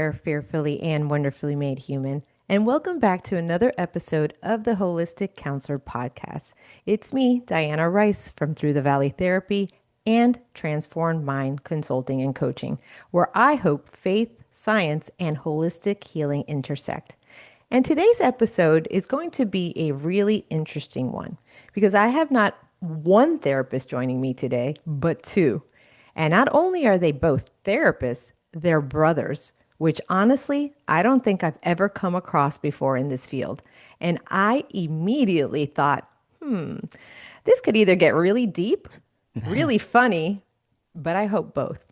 there, fearfully and wonderfully made human, and welcome back to another episode of the Holistic Counselor Podcast. It's me, Diana Rice, from Through the Valley Therapy and Transformed Mind Consulting and Coaching, where I hope faith, science, and holistic healing intersect. And today's episode is going to be a really interesting one because I have not one therapist joining me today, but two. And not only are they both therapists, they're brothers, which honestly, I don't think I've ever come across before in this field. And I immediately thought, this could either get really deep, really funny, but I hope both.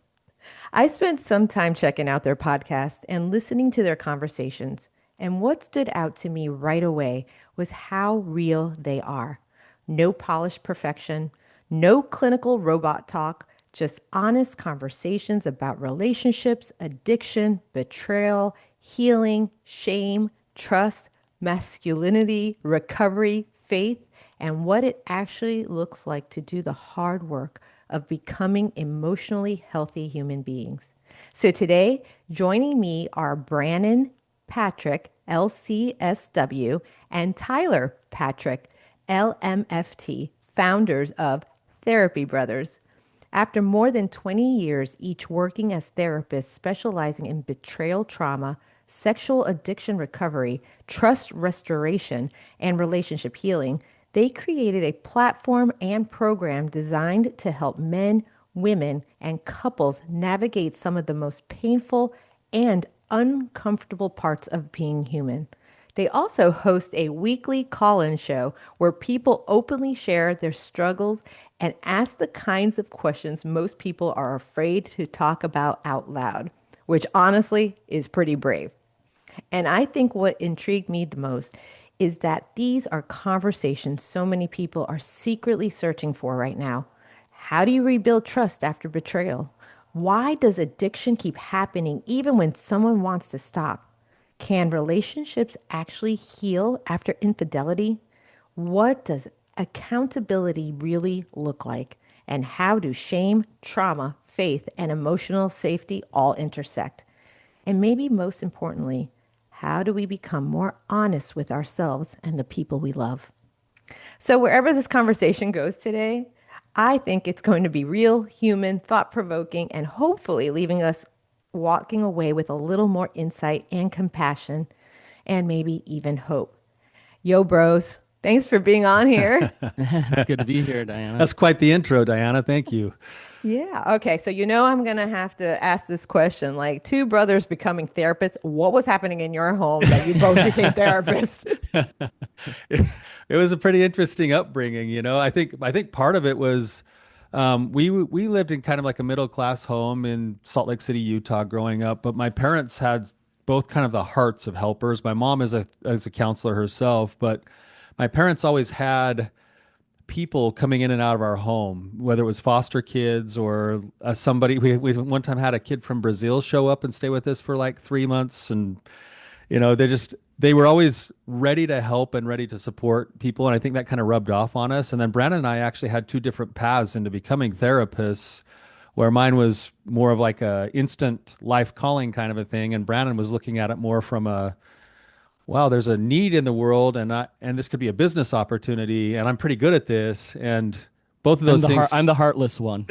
I spent some time checking out their podcast and listening to their conversations. And what stood out to me right away was how real they are. No polished perfection, no clinical robot talk, just honest conversations about relationships, addiction, betrayal, healing, shame, trust, masculinity, recovery, faith, and what it actually looks like to do the hard work of becoming emotionally healthy human beings. So today, joining me are Brannon Patrick, LCSW, and Tyler Patrick, LMFT, founders of Therapy Brothers. After more than 20 years, each working as therapists specializing in betrayal trauma, sexual addiction recovery, trust restoration, and relationship healing, they created a platform and program designed to help men, women, and couples navigate some of the most painful and uncomfortable parts of being human. They also host a weekly call-in show where people openly share their struggles and ask the kinds of questions most people are afraid to talk about out loud, which honestly is pretty brave. And I think what intrigued me the most is that these are conversations so many people are secretly searching for right now. How do you rebuild trust after betrayal? Why does addiction keep happening even when someone wants to stop? Can relationships actually heal after infidelity? What does accountability really look like? And how do shame, trauma, faith, and emotional safety all intersect? And maybe most importantly, how do we become more honest with ourselves and the people we love? So, wherever this conversation goes today, I think it's going to be real, human, thought provoking, and hopefully leaving us walking away with a little more insight and compassion and maybe even hope. Yo, bros, thanks for being on here. It's good to be here, Diana. That's quite the intro, Diana. Thank you. Yeah. Okay. So, I'm going to have to ask this question like, two brothers becoming therapists. What was happening in your home that you both became therapists? It was a pretty interesting upbringing. I think part of it was we lived in kind of like a middle class home in Salt Lake City, Utah, growing up. But my parents had both kind of the hearts of helpers. My mom is a counselor herself, but my parents always had people coming in and out of our home, whether it was foster kids or somebody. We one time had a kid from Brazil show up and stay with us for like 3 months, and they were always ready to help and ready to support people, and I think that kind of rubbed off on us. And then Brandon and I actually had two different paths into becoming therapists, where mine was more of like a instant life calling kind of a thing, and Brandon was looking at it more from a wow, there's a need in the world, and this could be a business opportunity, and I'm pretty good at this, and both of those things. I'm the heartless one.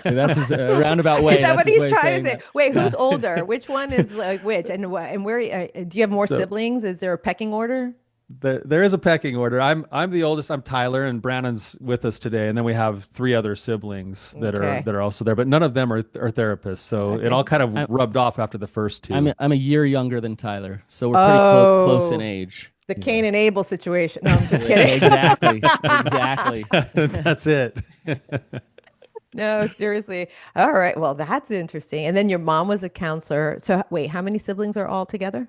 That's his roundabout way. Is that what That's his he's way of trying to saying say? that. Wait, Yeah. who's older? Which one is like which? And where do you have more So siblings? Is there a pecking order? there is a pecking order. I'm the oldest. I'm Tyler, and Brandon's with us today, and then we have three other siblings that Okay. are also there, but none of them are therapists. So it Okay. all kind of I'm rubbed off after the first two. I'm a year younger than Tyler, so we're pretty close in Oh, age. the Yeah. Cain and Abel situation. No, I'm just Yeah, kidding. exactly. Exactly. That's it. No, seriously. All right. Well, that's interesting. And then your mom was a counselor. So wait, how many siblings are all together?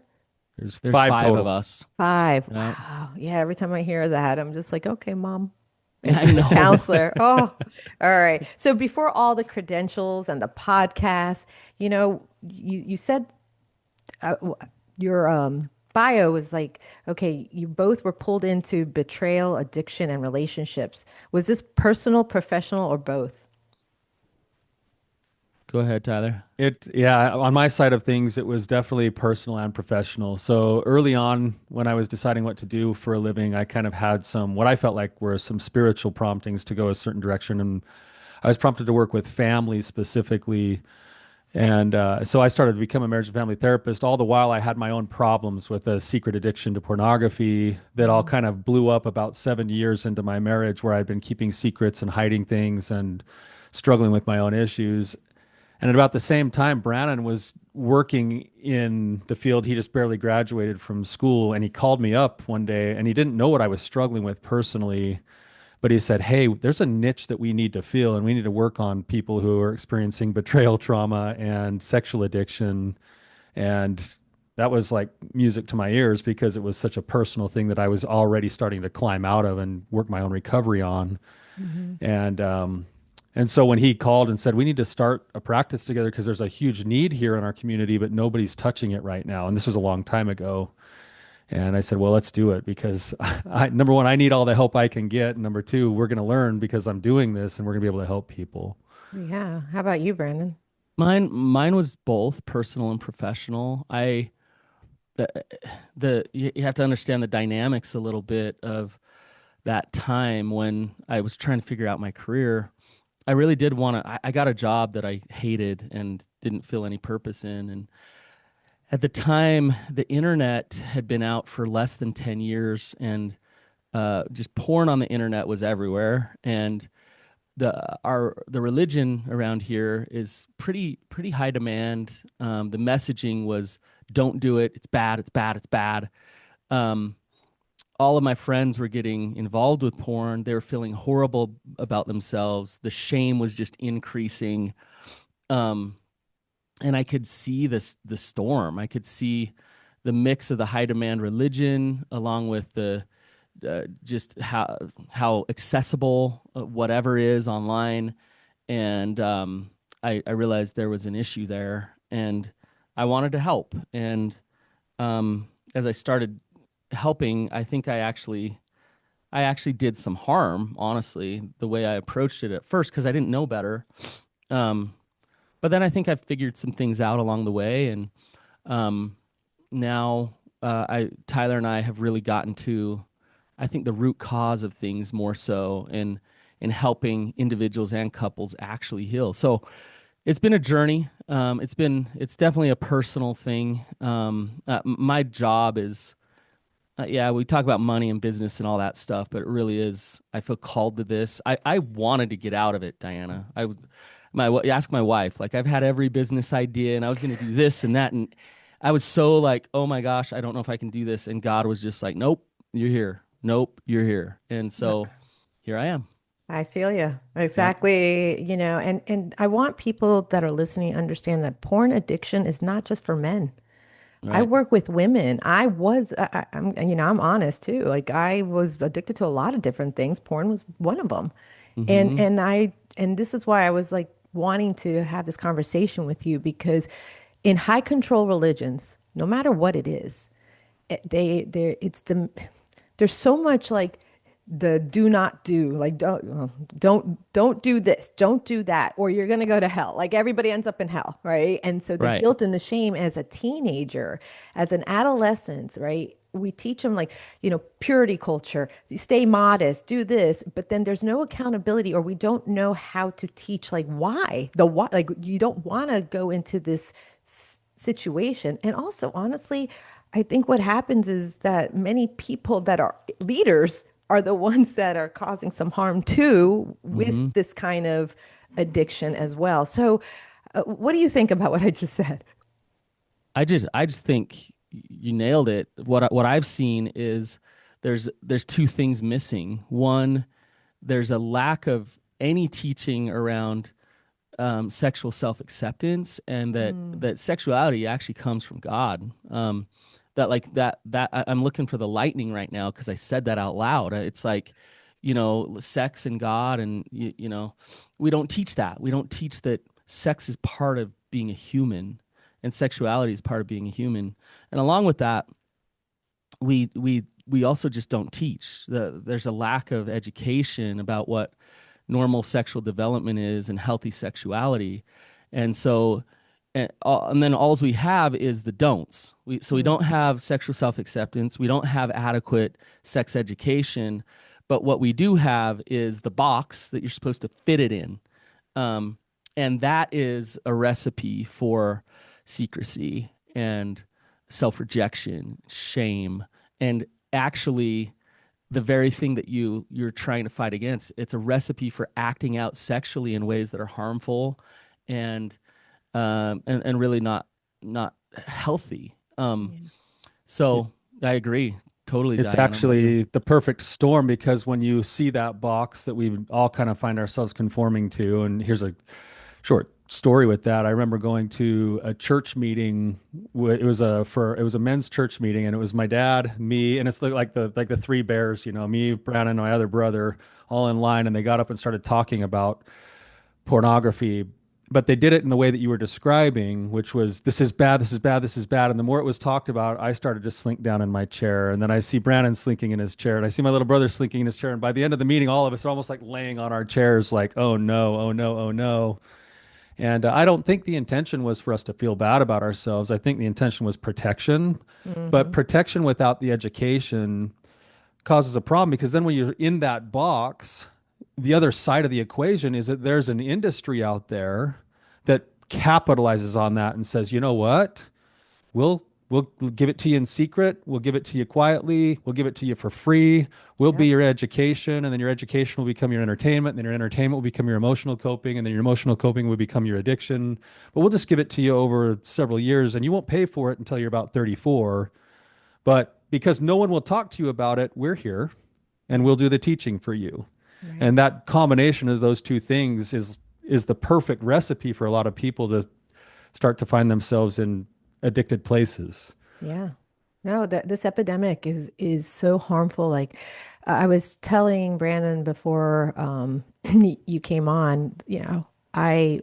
There's There's five five of total. us. Five. Yeah. Wow. Yeah. Every time I hear that, I'm just like, okay, mom. And I she's a know. counselor. Oh, all right. So before all the credentials and the podcast, you said your bio was like, okay, you both were pulled into betrayal, addiction, and relationships. Was this personal, professional, or both? Go ahead, Tyler. Yeah, on my side of things, it was definitely personal and professional. So early on, when I was deciding what to do for a living, I kind of had what I felt like were some spiritual promptings to go a certain direction. And I was prompted to work with families specifically. And so I started to become a marriage and family therapist. All the while, I had my own problems with a secret addiction to pornography that all kind of blew up about 7 years into my marriage, where I'd been keeping secrets and hiding things and struggling with my own issues. And at about the same time, Brannon was working in the field. He just barely graduated from school, and he called me up one day, and he didn't know what I was struggling with personally, but he said, "Hey, there's a niche that we need to fill, and we need to work on people who are experiencing betrayal trauma and sexual addiction." And that was like music to my ears because it was such a personal thing that I was already starting to climb out of and work my own recovery on. Mm-hmm. And so when he called and said, "We need to start a practice together because there's a huge need here in our community, but nobody's touching it right now." And this was a long time ago. And I said, "Well, let's do it because number one, I need all the help I can get. And number two, we're going to learn because I'm doing this and we're going to be able to help people." Yeah. How about you, Brandon? Mine was both personal and professional. The, you have to understand the dynamics a little bit of that time when I was trying to figure out my career. I really did want to. I got a job that I hated and didn't feel any purpose in. And at the time, the internet had been out for less than 10 years, and just porn on the internet was everywhere. And the religion around here is pretty high demand. The messaging was, "Don't do it. It's bad. It's bad. It's bad." Um, all of my friends were getting involved with porn. They were feeling horrible about themselves. The shame was just increasing. Um, and I could see the storm. I could see the mix of the high demand religion along with the just how accessible whatever is online. And I realized there was an issue there, and I wanted to help. And as I started helping, I think I actually did some harm, honestly, the way I approached it at first because I didn't know better. Um, but then I think I figured some things out along the way, and um, now I Tyler and I have really gotten to, I think, the root cause of things more so in helping individuals and couples actually heal. So it's been a journey. It's definitely a personal thing. My job is yeah, we talk about money and business and all that stuff, but it really is. I feel called to this. I wanted to get out of it, Diana. Ask my wife. Like I've had every business idea, and I was going to do this and that, and I was so like, oh my gosh, I don't know if I can do this. And God was just like, nope, you're here. Nope, you're here. And so here I am. I feel you. Yep. Exactly. And I want people that are listening to understand that porn addiction is not just for men. I Right. work with women. I'm honest too. Like I was addicted to a lot of different things. Porn was one of them. And Mm-hmm. and I and this is why I was like wanting to have this conversation with you because in high control religions, no matter what it is, there's so much like the do not do like don't do this, don't do that, or you're going to go to hell. Like everybody ends up in hell, right? And so the Right. guilt and the shame as a teenager, as an adolescent, right? We teach them like, purity culture, stay modest, do this, but then there's no accountability, or we don't know how to teach like why, like you don't want to go into this situation. And also, honestly, I think what happens is that many people that are leaders are the ones that are causing some harm too with Mm-hmm. this kind of addiction as well. So, what do you think about what I just said? I just think you nailed it. What I've seen is there's two things missing. One, there's a lack of any teaching around sexual self acceptance, and Mm, that sexuality actually comes from God. That like I'm looking for the lightning right now because I said that out loud. It's like, sex and God, and we don't teach that. We don't teach that sex is part of being a human, and sexuality is part of being a human. And along with that, we also just don't teach. There's a lack of education about what normal sexual development is and healthy sexuality. And so, and then all we have is the don'ts. We don't have sexual self-acceptance. We don't have adequate sex education. But what we do have is the box that you're supposed to fit it in. Um, and that is a recipe for secrecy and self-rejection, shame, and actually the very thing that you're trying to fight against. It's a recipe for acting out sexually in ways that are harmful and and really not healthy. So I agree totally, It's Diane. actually the perfect storm because when you see that box that we all kind of find ourselves conforming to, and here's a short story with that. I remember going to a church meeting. It was a men's church meeting, and it was my dad, me, and it's like the three bears, me, Brannon, and my other brother, all in line, and they got up and started talking about pornography. But they did it in the way that you were describing, which was this is bad, this is bad, this is bad. And the more it was talked about, I started to slink down in my chair. And then I see Brannon slinking in his chair, and I see my little brother slinking in his chair. And by the end of the meeting, all of us are almost like laying on our chairs, like, oh no, oh no, oh no. And I don't think the intention was for us to feel bad about ourselves. I think the intention was protection. But protection without the education causes a problem because then when you're in that box, the other side of the equation is that there's an industry out there that capitalizes on that and says, you know what? We'll give it to you in secret. We'll give it to you quietly. We'll give it to you for free. We'll be Yep. your education, and then your education will become your entertainment, and then your entertainment will become your emotional coping, and then your emotional coping will become your addiction. But we'll just give it to you over several years, and you won't pay for it until you're about 34. But because no one will talk to you about it, we're here, and we'll do the teaching for you. Right. And that combination of those two things is the perfect recipe for a lot of people to start to find themselves in addicted places. Yeah. No, that this epidemic is so harmful. Like I was telling Brandon before you came on, I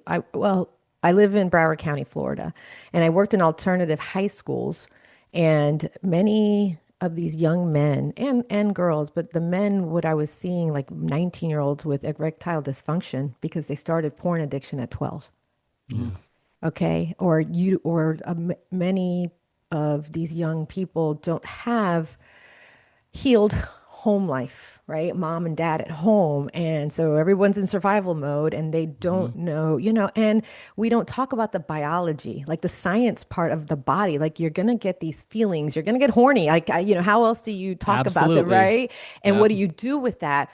live in Broward County, Florida, and I worked in alternative high schools, and many of these young men and girls, but the men, what I was seeing, like 19-year-olds with erectile dysfunction because they started porn addiction at 12. Mm. Okay, many of these young people don't have healed home life, right? Mom and dad at home, and so everyone's in survival mode and they don't know, and we don't talk about the biology, like the science part of the body. Like you're gonna get these feelings, you're gonna get horny, like how else do you talk about them, Absolutely. right? And Yeah. what do you do with that?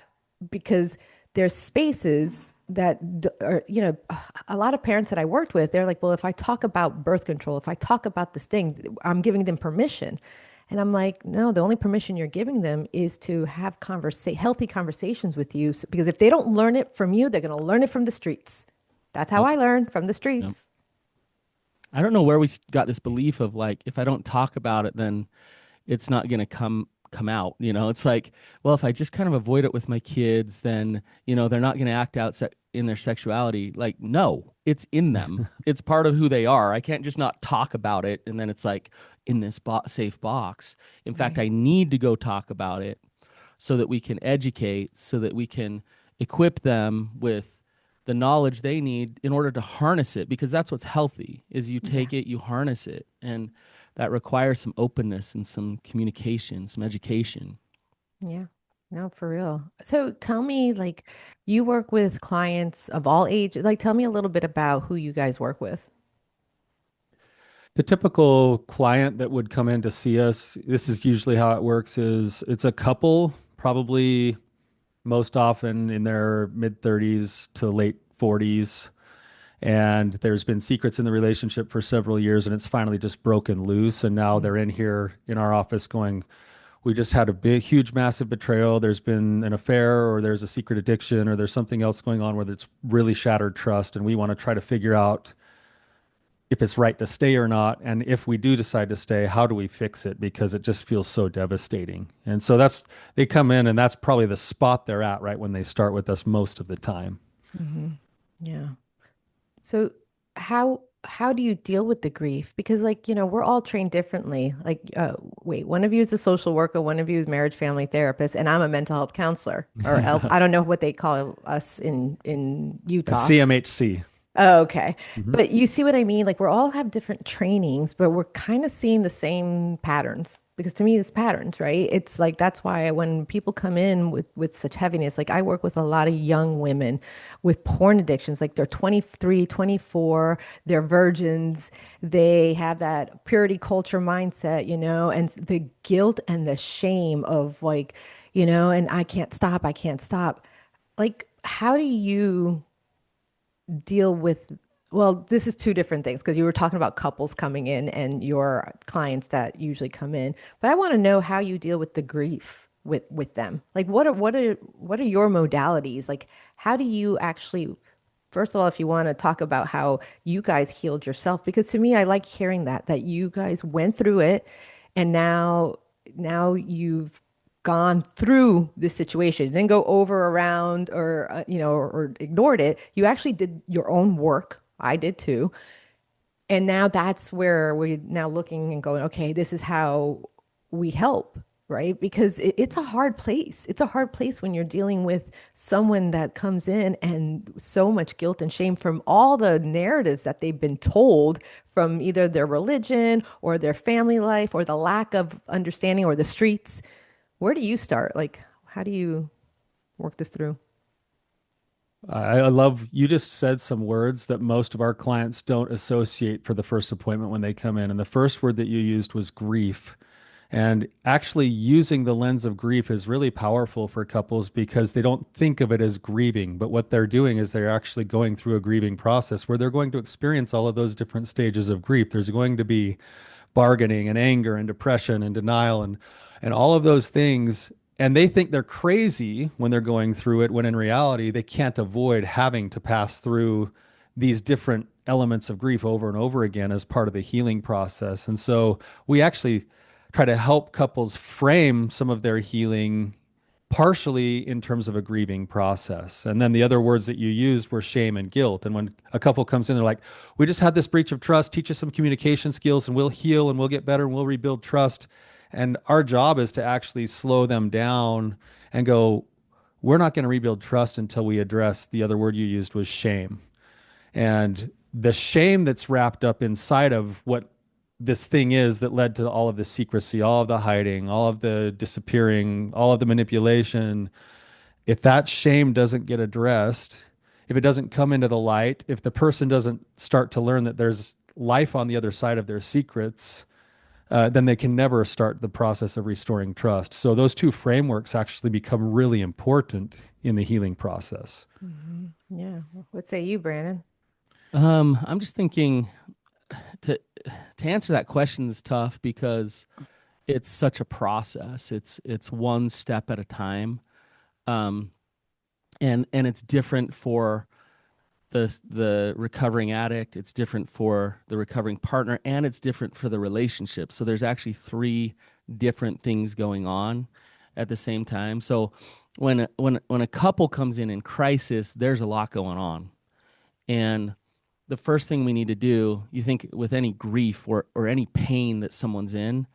Because there's spaces that are, a lot of parents that I worked with, they're like, well, if I talk about birth control, if I talk about this thing, I'm giving them permission. And I'm like, no, the only permission you're giving them is to have healthy conversations with you. Because if they don't learn it from you, they're going to learn it from the streets. That's how Yep. I learned, from the Yep. streets. I don't know where we got this belief of like, if I don't talk about it, then it's not going to come out. It's like, well, if I just kind of avoid it with my kids, then they're not going to act out in their sexuality. Like, no, it's in them. It's part of who they are. I can't just not talk about it and then it's like in this safe box. In fact, Right. I need to go talk about it so that we can educate, so that we can equip them with the knowledge they need in order to harness it, because that's what's healthy is you Yeah. take it, you harness it, and that requires some openness and some communication, some education. Yeah. No, for real. So tell me, like, you work with clients of all ages. Like, tell me a little bit about who you guys work with. The typical client that would come in to see us, this is usually how it works, is it's a couple, probably most often in their mid 30s to late 40s. And there's been secrets in the relationship for several years, and it's finally just broken loose. And now they're in here in our office going, we just had a big, huge, massive betrayal. There's been an affair, or there's a secret addiction, or there's something else going on where it's really shattered trust. And we want to try to figure out if it's right to stay or not. And if we do decide to stay, how do we fix it? Because it just feels so devastating. And so they come in, and that's probably the spot they're at right when they start with us most of the time. Hmm. Yeah. So how do you deal with the grief? Because like, we're all trained differently. Like, wait, one of you is a social worker, one of you is marriage family therapist, and I'm a mental health counselor. Or I don't know what they call us in A Utah. CMHC. Oh, okay. Mhm. But you see what I mean? Like we're all have different trainings, but we're kind of seeing the same patterns. Because to me, it's patterns, right? It's like that's why when people come in with such heaviness, like I work with a lot of young women with porn addictions, like they're 23, 24, they're virgins, they have that purity culture mindset, and the guilt and the shame of like, and I can't stop, I can't stop. Like, how do you deal with, well, this is two different things because you were talking about couples coming in and your clients that usually come in, but I want to know how you deal with the grief with them. Like what are your modalities? Like how do you actually, first of all, if you want to talk about how you guys healed yourself, because to me I like hearing that you guys went through it and now you've gone through this situation. You didn't go over around or or ignored it. You actually did your own work. I did too. And now that's where we're now looking and going, okay, this is how we help, right? Because it's a hard place. It's a hard place when you're dealing with someone that comes in and so much guilt and shame from all the narratives that they've been told from either their religion or their family life or the lack of understanding or the streets. Where do you start? Like, how do you work this through? I love you just said some words that most of our clients don't associate for the first appointment when they come in. And the first word that you used was grief. And actually, using the lens of grief is really powerful for couples because they don't think of it as grieving. But what they're doing is they're actually going through a grieving process where they're going to experience all of those different stages of grief. There's going to be bargaining and anger and depression and denial and all of those things. And they think they're crazy when they're going through it, when in reality, they can't avoid having to pass through these different elements of grief over and over again as part of the healing process. And so we actually try to help couples frame some of their healing partially in terms of a grieving process. And then the other words that you used were shame and guilt. And when a couple comes in, they're like, we just had this breach of trust, teach us some communication skills and we'll heal and we'll get better and we'll rebuild trust. And our job is to actually slow them down and go, we're not going to rebuild trust until we address the other word you used was shame. And the shame that's wrapped up inside of what this thing is that led to all of the secrecy, all of the hiding, all of the disappearing, all of the manipulation. If that shame doesn't get addressed, if it doesn't come into the light, if the person doesn't start to learn that there's life on the other side of their secrets, then they can never start the process of restoring trust. So those two frameworks actually become really important in the healing process. Yeah. What say you, Brandon? I'm just thinking to answer that question is tough because it's such a process. It's one step at a time, um, and it's different for the recovering addict. It's different for the recovering partner, and it's different for the relationship. So there's actually three different things going on at the same time. So when a couple comes in crisis, there's a lot going on, and the first thing we need to do, you think with any grief or any pain that someone's in,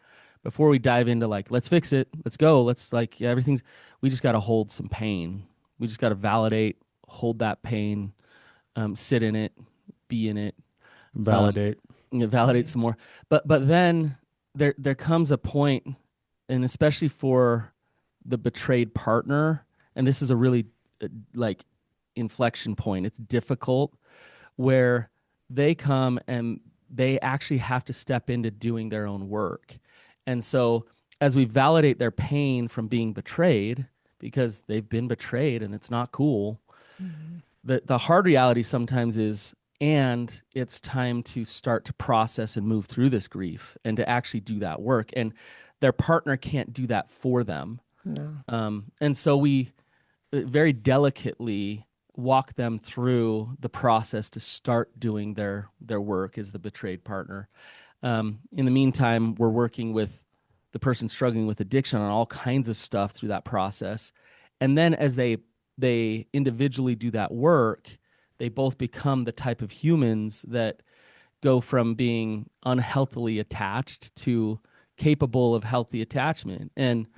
before we dive into like, let's fix it, let's go, let's like, yeah, everything's, we just got to hold some pain. We just got to validate, hold that pain, sit in it, be in it, um, Validate. validate some more. But then there comes a point, and especially for the betrayed partner, and this is a really like inflection point. It's difficult where they come and they actually have to step into doing their own work. And so as we validate their pain from being betrayed, because they've been betrayed and it's not cool, Mhm. the hard reality sometimes is, and it's time to start to process and move through this grief and to actually do that work. And their partner can't do that for them. No. And so we very delicately walk them through the process to start doing their work as the betrayed partner. In the meantime, we're working with the person struggling with addiction on all kinds of stuff through that process. And then as they individually do that work, they both become the type of humans that go from being unhealthily attached to capable of healthy attachment. And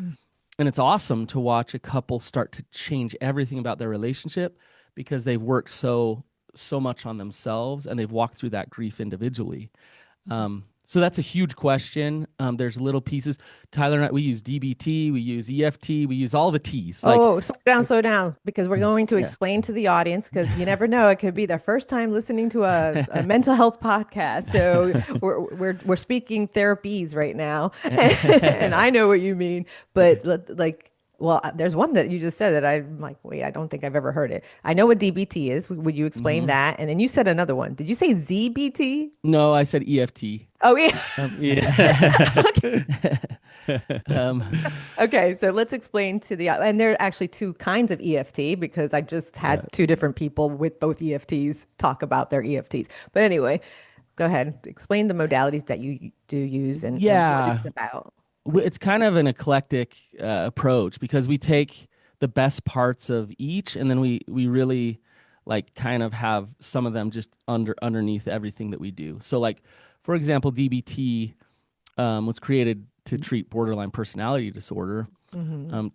it's awesome to watch a couple start to change everything about their relationship because they've worked so so much on themselves, and they've walked through that grief individually. So that's a huge question. There's little pieces. Tyler and I, we use DBT, we use EFT, we use all the T's. Oh, slow down, because we're going to Yeah. explain to the audience, because you never know, it could be their first time listening to a mental health podcast. So we're speaking therapies right now, and I know what you mean, but like. Well, there's one that you just said that I'm like, wait, I don't think I've ever heard it. I know what DBT is. Would you explain that? And then you said another one. Did you say ZBT? No, I said EFT. Oh, yeah. Yeah. Okay, so let's explain to the, and there are actually two kinds of EFT, because I just had two different people with both EFTs talk about their EFTs. But anyway, go ahead. Explain the modalities that you do use and what it's about. It's kind of an eclectic approach, because we take the best parts of each, and then we really like kind of have some of them just underneath everything that we do. So like, for example, DBT was created to treat borderline personality disorder.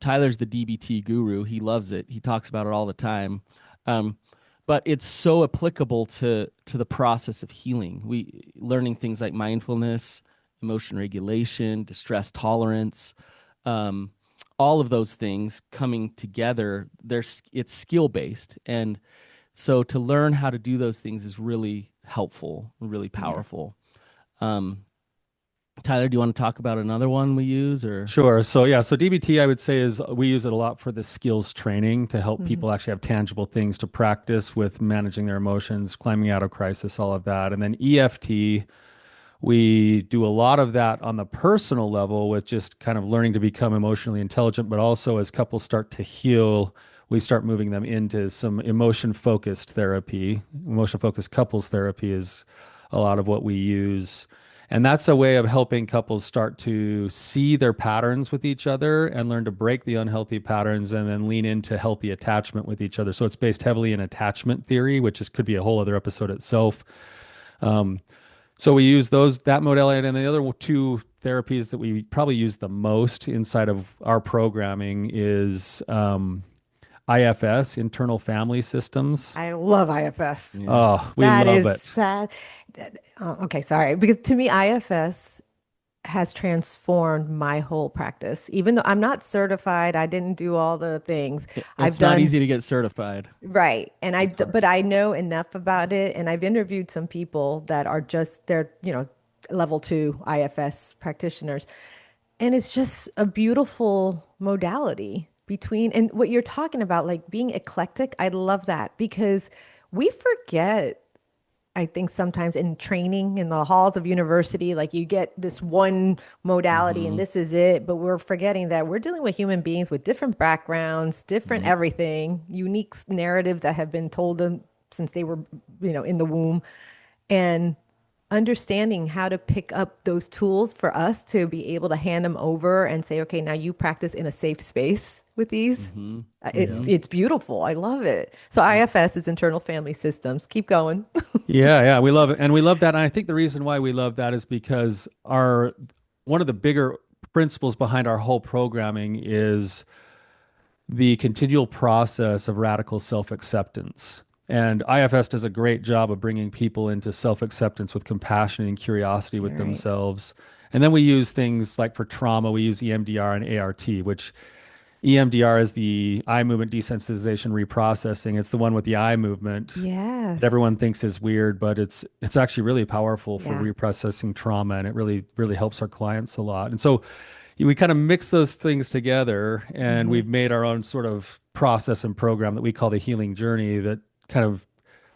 Tyler's the DBT guru. He loves it. He talks about it all the time. But it's so applicable to the process of healing. We learning things like mindfulness, emotion regulation, distress tolerance, all of those things coming together. It's skill based, and so to learn how to do those things is really helpful and really powerful. Tyler, do you want to talk about another one we use, or? Sure. So DBT, I would say, is we use it a lot for the skills training to help people actually have tangible things to practice with managing their emotions, climbing out of crisis, all of that. And then EFT, we do a lot of that on the personal level with just kind of learning to become emotionally intelligent, but also as couples start to heal, we start moving them into some emotion-focused therapy. Emotion-focused couples therapy is a lot of what we use. And that's a way of helping couples start to see their patterns with each other and learn to break the unhealthy patterns and then lean into healthy attachment with each other. So it's based heavily in attachment theory, could be a whole other episode itself. So we use that modality, and the other two therapies that we probably use the most inside of our programming is IFS, internal family systems. I love IFS. Oh, we That love is it. sad. Okay, sorry. Because to me, IFS has transformed my whole practice. Even though I'm not certified, I didn't do all the things. It's not easy to get certified. Right. And but I know enough about it. And I've interviewed some people that are they're, level 2 IFS practitioners. And it's just a beautiful modality and what you're talking about, like being eclectic. I love that, because we forget, I think sometimes in training in the halls of university, like you get this one modality and this is it, but we're forgetting that we're dealing with human beings with different backgrounds, different everything, unique narratives that have been told them since they were, in the womb, and understanding how to pick up those tools for us to be able to hand them over and say, okay, now you practice in a safe space with these. It's beautiful. I love it. So IFS is internal family systems. Keep going. Yeah, we love it. And we love that. And I think the reason why we love that is because one of the bigger principles behind our whole programming is the continual process of radical self-acceptance. And IFS does a great job of bringing people into self-acceptance with compassion and curiosity with themselves. And then we use things like for trauma, we use EMDR and ART, which EMDR is the eye movement desensitization reprocessing. It's the one with the eye movement Yes. that everyone thinks is weird, but it's actually really powerful for reprocessing trauma, and it really, really helps our clients a lot. And so we kind of mix those things together, and we've made our own sort of process and program that we call the healing journey that kind of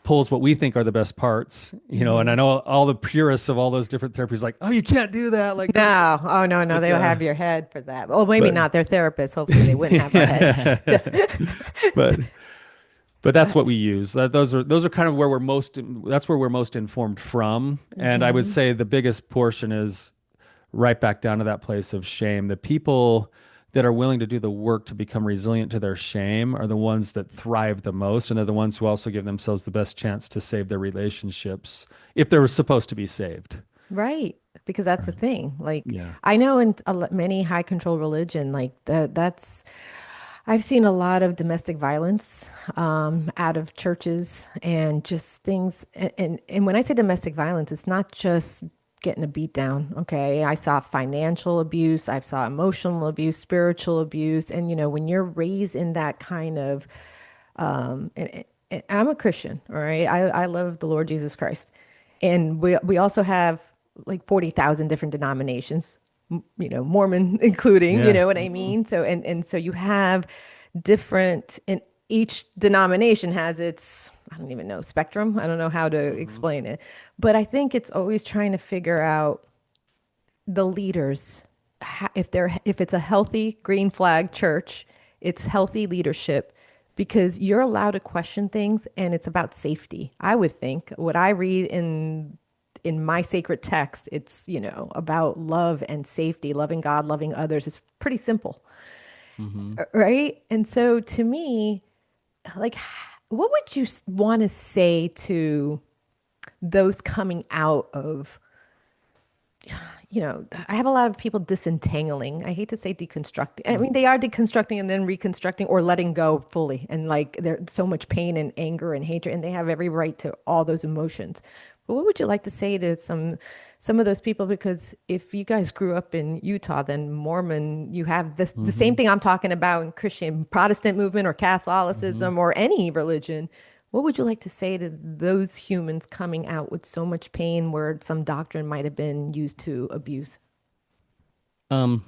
pulls what we think are the best parts, and I know all the purists of all those different therapies like, oh, you can't do that. Like, No. Oh, no. They'll have your head for that. Oh, maybe not. They're therapists. Hopefully they wouldn't have our head. but that's what we use. Those are kind of where that's where we're most informed from. And I would say the biggest portion is right back down to that place of shame. The people that are willing to do the work to become resilient to their shame are the ones that thrive the most, and they're the ones who also give themselves the best chance to save their relationships if they're supposed to be saved. Right. Because that's the thing. Like, Yeah. I know in many high control religion, like that's, I've seen a lot of domestic violence out of churches and just things. And when I say domestic violence, it's not just getting a beat down. Okay. I saw financial abuse, I saw emotional abuse, spiritual abuse. And, when you're raised in that kind of, and I'm a Christian, all right? I love the Lord Jesus Christ. And we also have like 40,000 different denominations, Mormon including, you Yeah. know what I mean? So, and so you have different, and each denomination has its, I don't even know, spectrum. I don't know how to Mm-hmm. explain it, but I think it's always trying to figure out the leaders, if it's a healthy green flag church, it's healthy leadership because you're allowed to question things and it's about safety. I would think what I read in my sacred text, it's, about love and safety, loving God, loving others. It's pretty simple, Mm-hmm. right? And so to me, like, what would you want to say to those coming out of, I have a lot of people disentangling. I hate to say deconstructing. I mean, they are deconstructing and then reconstructing or letting go fully. And like there's so much pain and anger and hatred, and they have every right to all those emotions. But what would you like to say to some of those people? Because if you guys grew up in Utah, then Mormon, you have the same Mm-hmm. thing I'm talking about in Christian Protestant movement or Mm-hmm. Catholicism or any religion. What would you like to say to those humans coming out with so much pain where some doctrine might have been used to abuse? Um,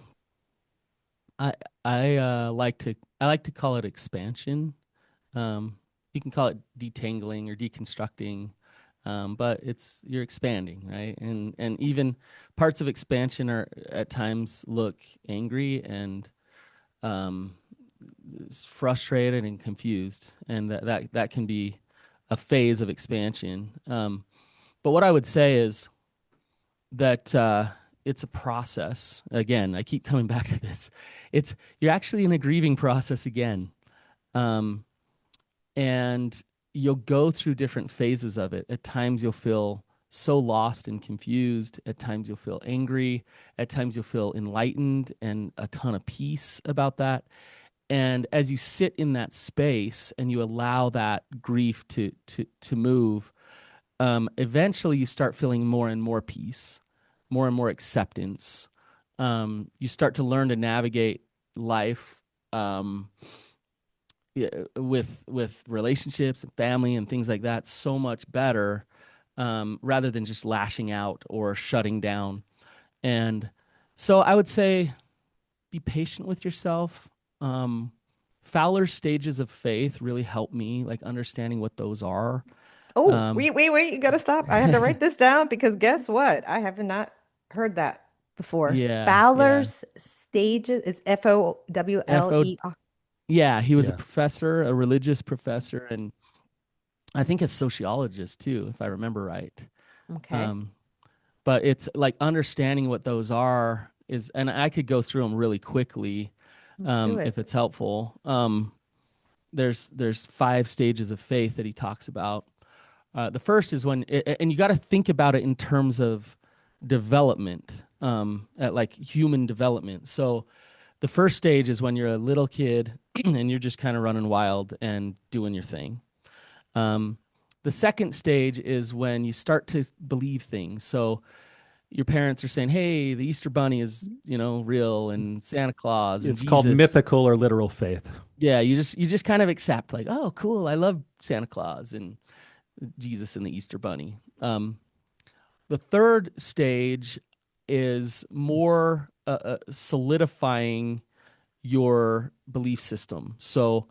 I I like to call it expansion. You can call it detangling or deconstructing, but you're expanding, right? And even parts of expansion are at times look angry and um, frustrated and confused, and that can be a phase of expansion. But what I would say is that it's a process. Again, I keep coming back to this. You're actually in a grieving process again. Um, and you'll go through different phases of it. At times you'll feel so lost and confused. At times you'll feel angry. At times you'll feel enlightened and a ton of peace about that. And as you sit in that space and you allow that grief to move, eventually you start feeling more and more peace, more and more acceptance. You start to learn to navigate life. Yeah, with relationships and family and things like that so much better, rather than just lashing out or shutting down. And so I would say be patient with yourself. um, Fowler's stages of faith really help me, like understanding what those are. Oh, um, wait, you gotta stop. I had to write this down because guess what? I have not heard that before. yeah. Fowler's stages is Fo FOWLER. Yeah, he was a Yeah. professor, a religious professor, and I think a sociologist too, if I remember right. Okay, um, but it's like understanding what those are is, and I could go through them really quickly, let's do it. if it's helpful. There's five stages of faith that he talks about. The first is and you got to think about it in terms of development, at like human development. So the first stage is when you're a little kid and you're just kind of running wild and doing your thing. Um, the second stage is when you start to believe things. So your parents are saying, "Hey, the Easter Bunny is, real, and Santa Claus and It's called Jesus." mythical or literal faith. Yeah, you just kind of accept, like, "Oh, cool, I love Santa Claus and Jesus and the Easter Bunny." The third stage is more solidifying your belief system. So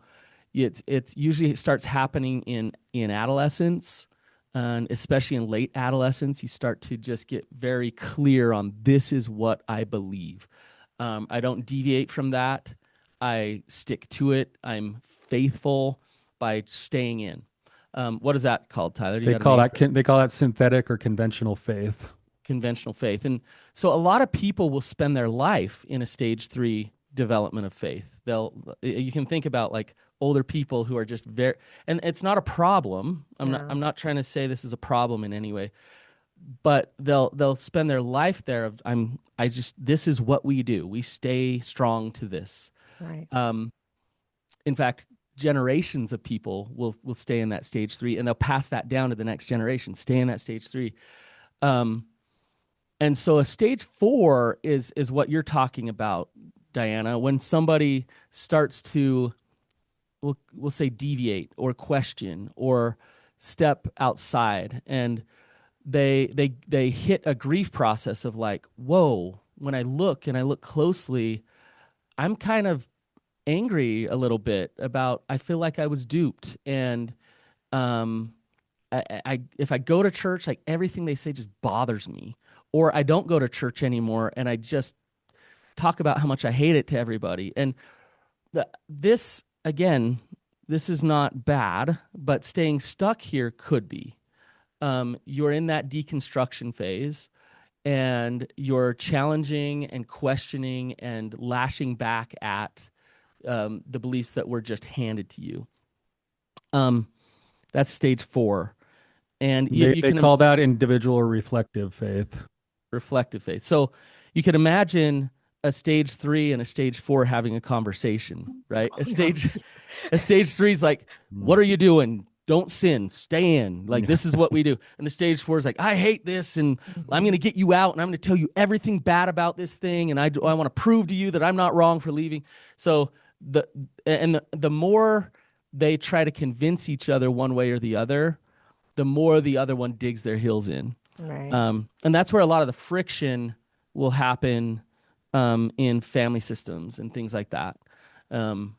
it's usually, it starts happening in adolescence, and especially in late adolescence you start to just get very clear on, this is what I believe. I don't deviate from that. I stick to it. I'm faithful by staying in. What is that called, Tyler? Do you got a name for it? They call that synthetic or conventional faith. Conventional faith. And so a lot of people will spend their life in a stage 3 development of faith. You can think about like older people who are just very, and it's not a problem. No, I'm not trying to say this is a problem in any way, but they'll spend their life there of, this is what we do. We stay strong to this. right. Um in fact, generations of people will stay in that stage 3, and they'll pass that down to the next generation, stay in that stage 3. And so a stage 4 is what you're talking about, Diana, when somebody starts to, we'll say, deviate or question or step outside, and they hit a grief process of like, whoa, when I look closely, I'm kind of angry a little bit about, I feel like I was duped. And I if I go to church, like everything they say just bothers me. Or I don't go to church anymore and I just talk about how much I hate it to everybody. And this, again, this is not bad, but staying stuck here could be. You're in that deconstruction phase and you're challenging and questioning and lashing back at the beliefs that were just handed to you. That's stage 4. And they can call that individual or reflective faith. Reflective faith. So you could imagine a stage 3 and a stage 4 having a conversation, right? A stage 3 is like, what are you doing? Don't sin, stay in. Like, this is what we do. And the stage 4 is like, I hate this, and I'm going to get you out, and I'm going to tell you everything bad about this thing, and I want to prove to you that I'm not wrong for leaving. So the more they try to convince each other one way or the other, the more the other one digs their heels in. Right. And that's where a lot of the friction will happen in family systems and things like that. And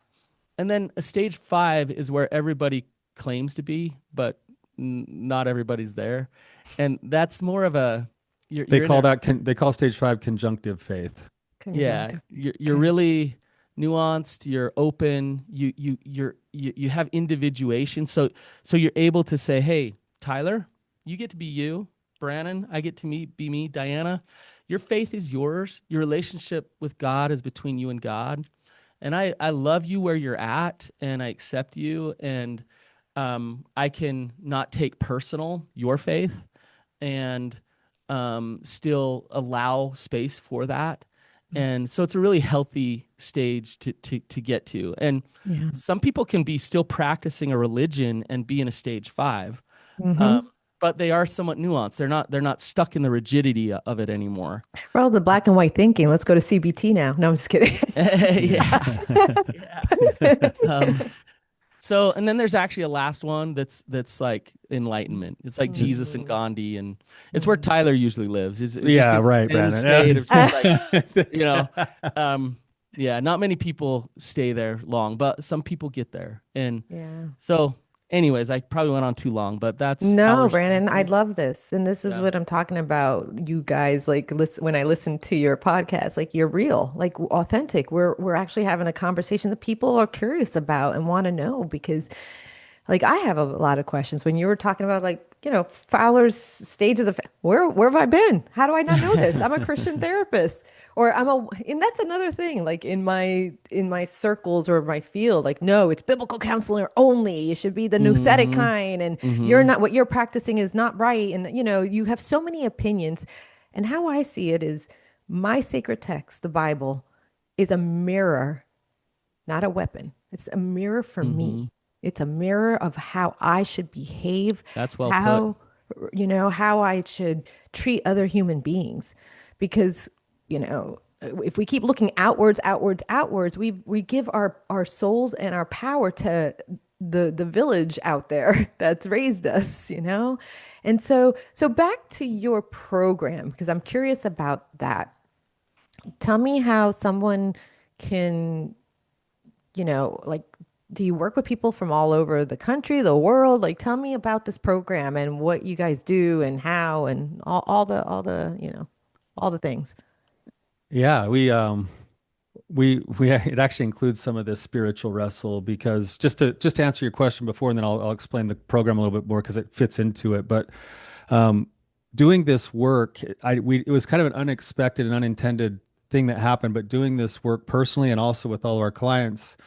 then a stage 5 is where everybody claims to be, but not everybody's there. And that's more of a... They call stage 5 conjunctive faith. Yeah, you're really nuanced, you're open, you have individuation. So you're able to say, hey, Tyler, you get to be you. Brannon, I get to be me. Diana, your faith is yours. Your relationship with God is between you and God. And I love you where you're at, and I accept you, and I can not take personal your faith and still allow space for that. And so it's a really healthy stage to get to. And some people can be still practicing a religion and be in a stage 5. But they are somewhat nuanced. They're not stuck in the rigidity of it anymore. Well, the black and white thinking. Let's go to CBT now. No, I'm just kidding. So, and then there's actually a last one that's like enlightenment. It's like Jesus and Gandhi, and it's where Tyler usually lives. Right, Brannon. Not many people stay there long, but some people get there. And so anyways, I probably went on too long, but that's... No, Brannon, I love this. And this is what I'm talking about. You guys, like, listen, when I listen to your podcast, like, you're real, like, authentic. We're actually having a conversation that people are curious about and want to know, because, like, I have a lot of questions. When you were talking about, like, Fowler's stages of where have I been? How do I not know this? I'm a Christian therapist, or and that's another thing. Like in my circles or my field, like, no, it's biblical counselor only. You should be the nouthetic kind, and you're not, what you're practicing is not right. And you have so many opinions. And how I see it is, my sacred text, the Bible, is a mirror, not a weapon. It's a mirror for me. It's a mirror of how I should behave. That's well put. How I should treat other human beings. Because, if we keep looking outwards, we give our souls and our power to the village out there that's raised us, And so back to your program, because I'm curious about that. Tell me how someone can, like, do you work with people from all over the country, the world? Like, tell me about this program and what you guys do and how, and all the things. Yeah, it actually includes some of this spiritual wrestle, because just to answer your question before, and then I'll explain the program a little bit more because it fits into it. But doing this work, it was kind of an unexpected and unintended thing that happened. But doing this work personally and also with all of our clients,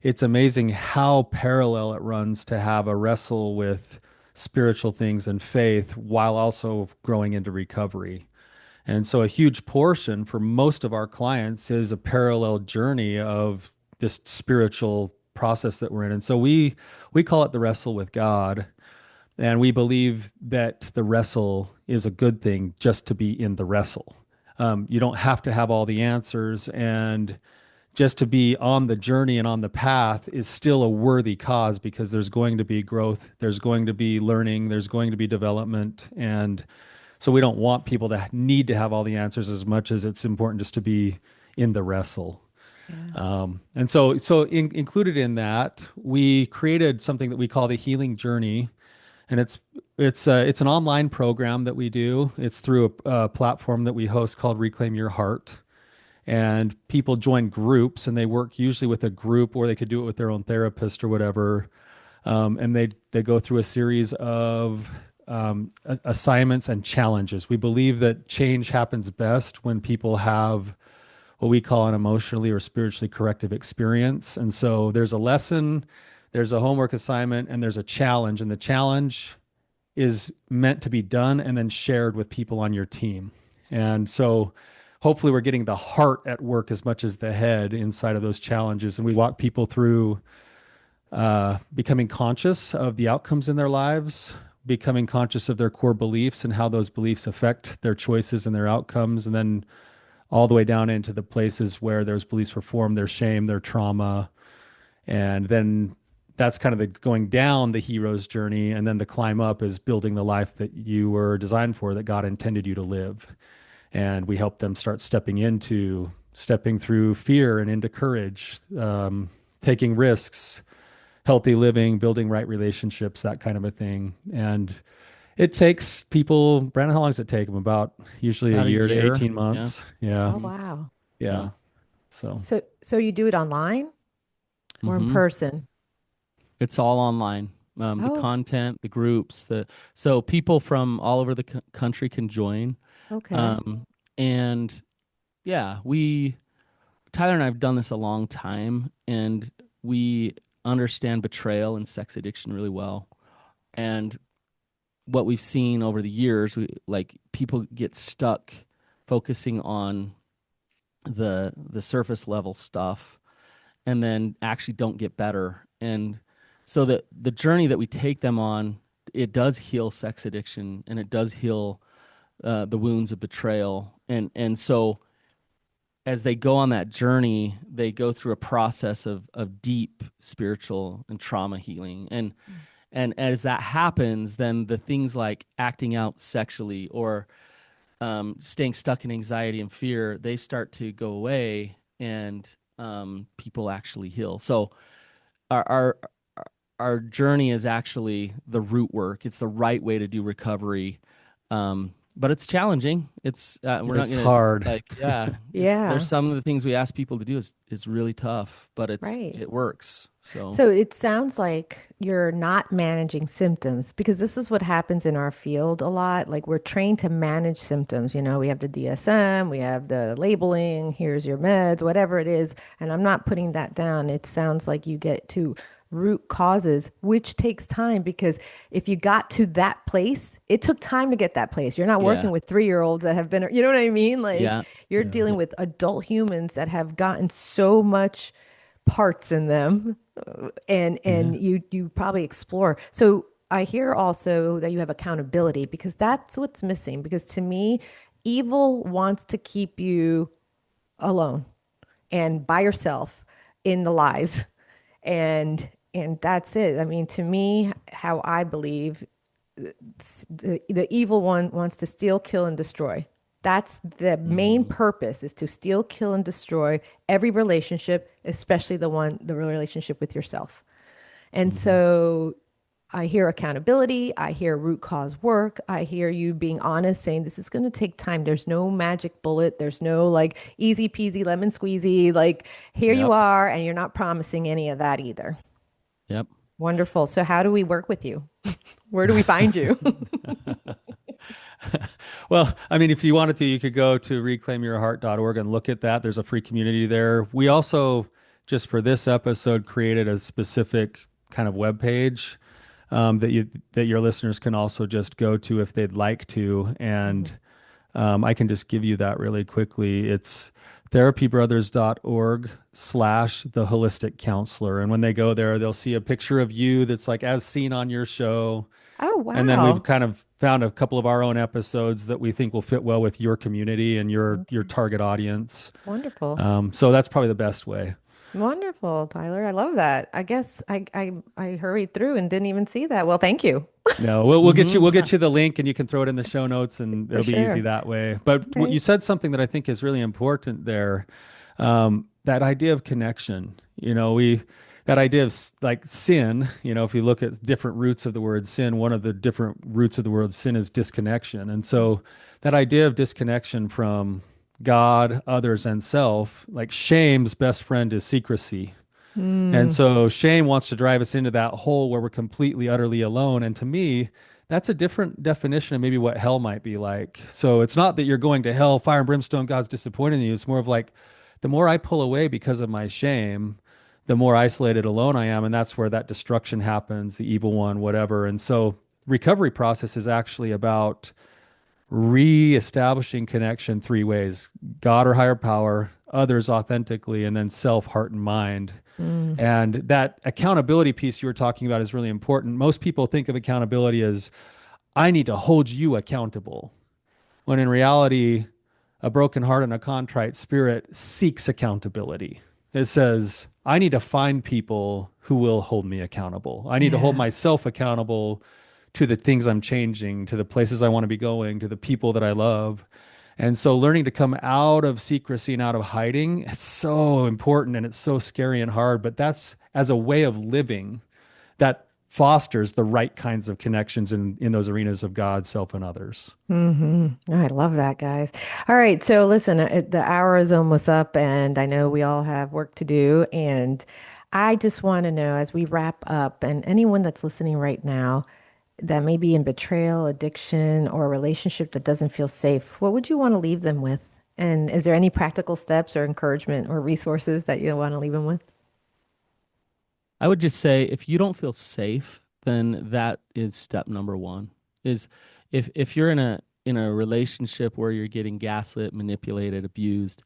it's amazing how parallel it runs to have a wrestle with spiritual things and faith while also growing into recovery. And so a huge portion for most of our clients is a parallel journey of this spiritual process that we're in. And so we call it the wrestle with God. And we believe that the wrestle is a good thing just to be in the wrestle. You don't have to have all the answers, and just to be on the journey and on the path is still a worthy cause, because there's going to be growth, there's going to be learning, there's going to be development. And so we don't want people to need to have all the answers as much as it's important just to be in the wrestle. Yeah. And so included in that, we created something that we call the healing journey. And it's an online program that we do. It's through a platform that we host called Reclaim Your Heart. And people join groups, and they work usually with a group, or they could do it with their own therapist or whatever. And they go through a series of assignments and challenges. We believe that change happens best when people have what we call an emotionally or spiritually corrective experience. And so there's a lesson, there's a homework assignment, and there's a challenge. And the challenge is meant to be done and then shared with people on your team. And so hopefully we're getting the heart at work as much as the head inside of those challenges. And we walk people through becoming conscious of the outcomes in their lives, becoming conscious of their core beliefs and how those beliefs affect their choices and their outcomes, and then all the way down into the places where those beliefs were formed, their shame, their trauma. And then that's kind of the going down the hero's journey. And then the climb up is building the life that you were designed for, that God intended you to live. And we help them start stepping through fear and into courage, taking risks, healthy living, building right relationships, that kind of a thing. And it takes people, Brandon, how long does it take them? About usually About a a year to year. 18 months. Yeah. Oh, wow. Yeah. So, So you do it online or in Mm-hmm. person? It's all online. The Oh, content, the groups, so people from all over the country can join. okay. Um, and yeah, Tyler and I have done this a long time, and we understand betrayal and sex addiction really well. And what we've seen over the years, people get stuck focusing on the surface level stuff, and then actually don't get better. And so the journey that we take them on, it does heal sex addiction, and it does heal the wounds of betrayal. And so as they go on that journey, they go through a process of deep spiritual and trauma healing. And as that happens, then the things like acting out sexually, or staying stuck in anxiety and fear, they start to go away, and people actually heal. So our, our our journey is actually the root work. It's the right way to do recovery. But it's challenging. We're not it's gonna hard. there's Yeah, some of the things we ask people to do is really tough, but right. it works. So So it sounds like you're not managing symptoms, because this is what happens in our field a lot. Like, we're trained to manage symptoms. We have the DSM, we have the labeling, here's your meds, whatever it is. And I'm not putting that down. It sounds like you get to root causes, which takes time, because if you got to that place, it took time to get that place. You're not yeah, working with 3-year-olds that have been, you know what I mean? Like, yeah, you're Yeah. dealing with adult humans that have gotten so much parts in them, and yeah, you probably explore. So I hear also that you have accountability, because that's what's missing. Because to me, evil wants to keep you alone and by yourself in the lies, and that's it. I mean, to me, how I believe, the evil one wants to steal, kill, and destroy. That's the main hmm purpose, is to steal, kill, and destroy every relationship, especially the relationship with yourself. And hmm so I hear accountability, I hear root cause work, I hear you being honest, saying this is going to take time. There's no magic bullet, there's no like easy peasy lemon squeezy. Like, here you yep, are, and you're not promising any of that either. yep. Wonderful. So how do we work with you? Where do we find you? Well, I mean, if you wanted to, you could go to reclaimyourheart.org and look at that. There's a free community there. We also, just for this episode, created a specific kind of web page that your listeners can also just go to if they'd like to. And I can just give you that really quickly. It's therapybrothers.org/the holistic counselor. And when they go there, they'll see a picture of you that's like as seen on your show. Oh, And then we've wow. kind of found a couple of our own episodes that we think will fit well with your community and your Okay. target audience. Wonderful. So that's probably the best way. Wonderful, Tyler. I love that. I guess I hurried through and didn't even see that. Well, thank you. No, we'll get you Yeah. we'll get you the link and you can throw it in the show notes and For it'll be easy sure. that way. But what Right. you said something that I think is really important there. That idea of connection. We that idea of like sin, if you look at different roots of the word sin, one of the different roots of the word sin is disconnection. And so that idea of disconnection from God, others, and self, like shame's best friend is secrecy. And Mm, so shame wants to drive us into that hole where we're completely, utterly alone. And to me, that's a different definition of maybe what hell might be like. So it's not that you're going to hell, fire and brimstone, God's disappointed in you. It's more of like the more I pull away because of my shame, the more isolated, alone I am. And that's where that destruction happens, the evil one, whatever. And so recovery process is actually about re-establishing connection three ways: God or higher power, others authentically, and then self, heart, and mind. mm, And that accountability piece you were talking about is really important. Most people think of accountability as I need to hold you accountable, when in reality, a broken heart and a contrite spirit seeks accountability. It says, I need to find people who will hold me accountable. I need to hold yes. myself accountable to the things I'm changing, to the places I want to be going, to the people that I love. And so learning to come out of secrecy and out of hiding, it's so important and it's so scary and hard, but that's as a way of living that fosters the right kinds of connections in those arenas of God, self, and others. I love that, guys. All right. So listen, the hour is almost up, and I know we all have work to do. And I just want to know as we wrap up, and anyone that's listening right now that may be in betrayal, addiction, or a relationship that doesn't feel safe, what would you want to leave them with? And is there any practical steps or encouragement or resources that you want to leave them with? I would just say if you don't feel safe, then that is step number one. Is if you're in a relationship where you're getting gaslit, manipulated, abused,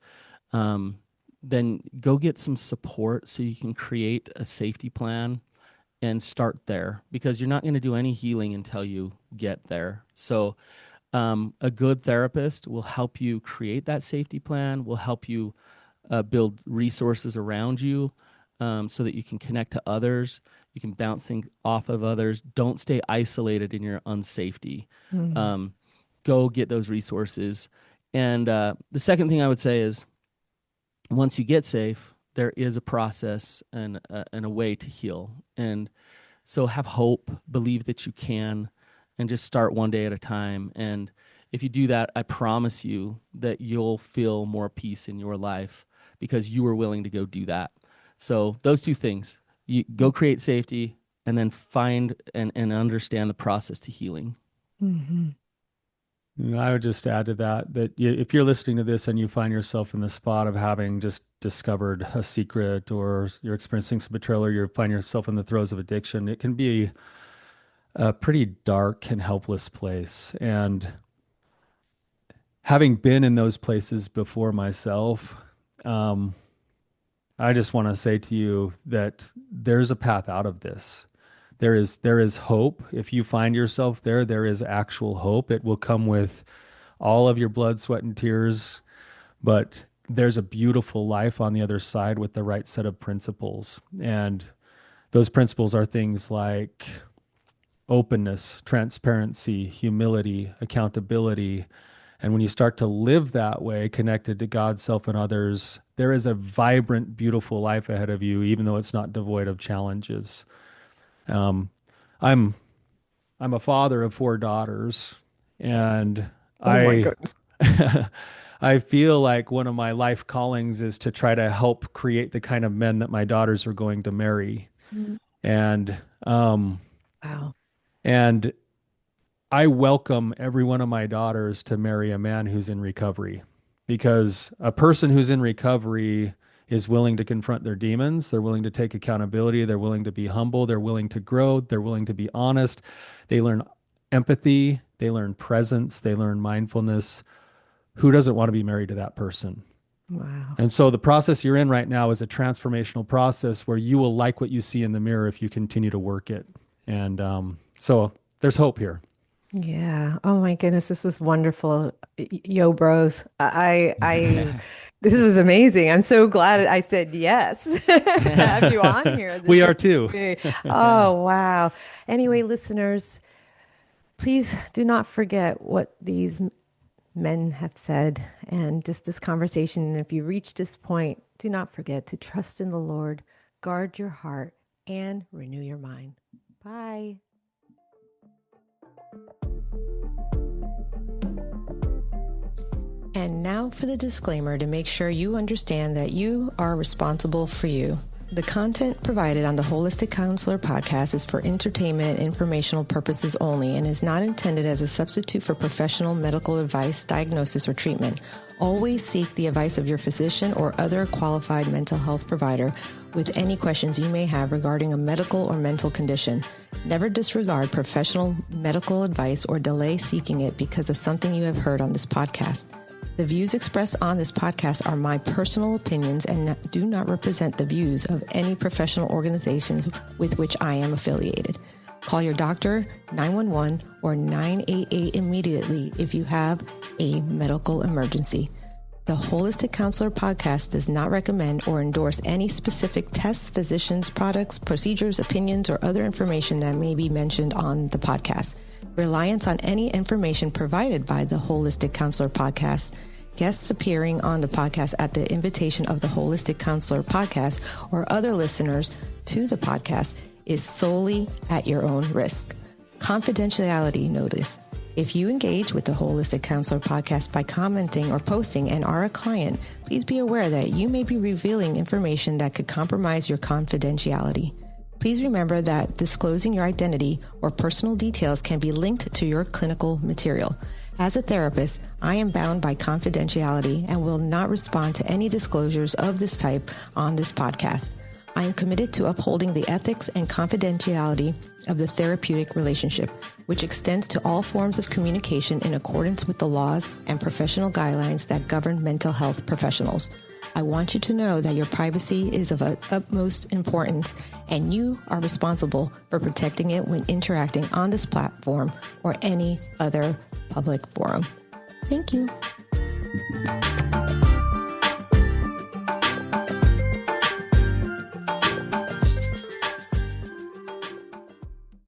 um, then go get some support so you can create a safety plan and start there because you're not going to do any healing until you get there. So a good therapist will help you create that safety plan, will help you build resources around you so that you can connect to others. You can bounce things off of others. Don't stay isolated in your unsafety. Mm, Um, Go get those resources. And the second thing I would say is once you get safe, there is a process and a way to heal. And so have hope, believe that you can, and just start one day at a time. And if you do that, I promise you that you'll feel more peace in your life because you were willing to go do that. So those two things, you go create safety and then find and understand the process to healing. mhm. I would just add to that if you're listening to this and you find yourself in the spot of having just discovered a secret or you're experiencing some betrayal or you find yourself in the throes of addiction, it can be a pretty dark and helpless place. And having been in those places before myself, um, I just want to say to you that there's a path out of this. There is hope. If you find yourself there, there is actual hope. It will come with all of your blood, sweat, and tears, but there's a beautiful life on the other side with the right set of principles. And those principles are things like openness, transparency, humility, accountability. And when you start to live that way, connected to God, self, and others, there is a vibrant, beautiful life ahead of you, even though it's not devoid of challenges. Um, I'm I'm a father of four daughters, and Oh my I goodness. I feel like one of my life callings is to try to help create the kind of men that my daughters are going to marry. Mm, And um wow. and I welcome every one of my daughters to marry a man who's in recovery because a person who's in recovery is willing to confront their demons. They're willing to take accountability. They're willing to be humble. They're willing to grow. They're willing to be honest. They learn empathy. They learn presence. They learn mindfulness. Who doesn't want to be married to that person? Wow. And so the process you're in right now is a transformational process where you will like what you see in the mirror if you continue to work it. And so there's hope here. Yeah. Oh my goodness, this was wonderful. Yo, bros. This was amazing. I'm so glad I said yes to have you on here. We This are is too. oh wow. Anyway, listeners, please do not forget what these men have said and just this conversation. And if you reach this point, do not forget to trust in the Lord, guard your heart, and renew your mind. Bye. And now for the disclaimer to make sure you understand that you are responsible for you. The content provided on the Holistic Counselor podcast is for entertainment and informational purposes only and is not intended as a substitute for professional medical advice, diagnosis, or treatment. Always seek the advice of your physician or other qualified mental health provider with any questions you may have regarding a medical or mental condition. Never disregard professional medical advice or delay seeking it because of something you have heard on this podcast. The views expressed on this podcast are my personal opinions and do not represent the views of any professional organizations with which I am affiliated. Call your doctor, 911, or 988 immediately if you have a medical emergency. The Holistic Counselor podcast does not recommend or endorse any specific tests, physicians, products, procedures, opinions, or other information that may be mentioned on the podcast. Reliance on any information provided by the Holistic Counselor podcast, guests appearing on the podcast at the invitation of the Holistic Counselor podcast, or other listeners to the podcast is solely at your own risk. Confidentiality notice. If you engage with the Holistic Counselor podcast by commenting or posting and are a client, please be aware that you may be revealing information that could compromise your confidentiality. Please remember that disclosing your identity or personal details can be linked to your clinical material. As a therapist, I am bound by confidentiality and will not respond to any disclosures of this type on this podcast. I am committed to upholding the ethics and confidentiality of the therapeutic relationship, which extends to all forms of communication in accordance with the laws and professional guidelines that govern mental health professionals. I want you to know that your privacy is of utmost importance, and you are responsible for protecting it when interacting on this platform or any other public forum. Thank you.